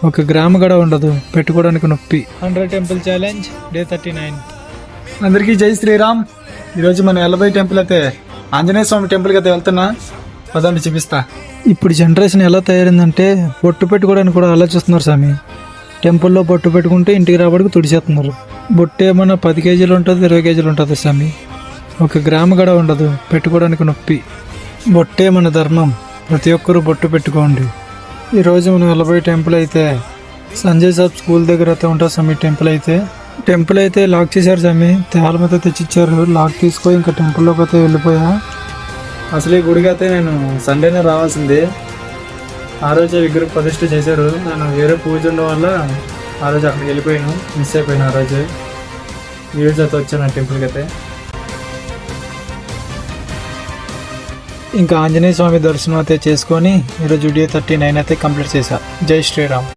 ఒక గ్రాము కూడా ఉండదు, పెట్టుకోవడానికి నొప్పి. 100 టెంపుల్ ఛాలెంజ్ డే 39. అందరికీ జై శ్రీరామ్. ఈరోజు మనం ఎల్లబై టెంపుల్ అయితే ఆంజనేయ స్వామి టెంపుల్కి అయితే వెళ్తున్నా. పదండి చూపిస్తా. ఇప్పుడు జనరేషన్ ఎలా తయారైందంటే బొట్టు పెట్టుకోవడానికి కూడా ఆలోచిస్తున్నారు స్వామి. టెంపుల్లో బొట్టు పెట్టుకుంటే ఇంటికి రాబడికి తుడిచేస్తున్నారు. బొట్టు ఏమన్నా 10 కేజీలు ఉంటుంది, 20 కేజీలు ఉంటుంది స్వామి. ఒక గ్రాము కూడా ఉండదు, పెట్టుకోవడానికి నొప్పి. బొట్టే మన ధర్మం, ప్రతి ఒక్కరూ బొట్టు పెట్టుకోండి. ఈరోజు మనం వెళ్ళబోయే టెంపుల్ అయితే సంజయ్ సాబ్ స్కూల్ దగ్గర అయితే ఉంటుంది స్వామి. టెంపుల్ అయితే లాక్ చేశారు స్వామి, తాళం అయితే తెచ్చిచ్చారు. లాక్ తీసుకొని ఇంకా టెంపుల్లోకి అయితే వెళ్ళిపోయా. అసలు ఈ గుడికి అయితే నేను సండేనే రావాల్సింది. ఆ రోజే విగ్రహ ప్రతిష్ఠ చేశారు. నేను వేరే పూజ ఉండడం వల్ల ఆ రోజు అక్కడికి వెళ్ళిపోయాను, మిస్ అయిపోయాను. ఆ రోజే ఈరోజు అయితే వచ్చాను టెంపుల్కి అయితే. ఇంకా ఆంజనేయ స్వామి దర్శనం అయితే చేసుకొని ఈరోజు డే 39 అయితే కంప్లీట్ చేశా. జై శ్రీరామ్.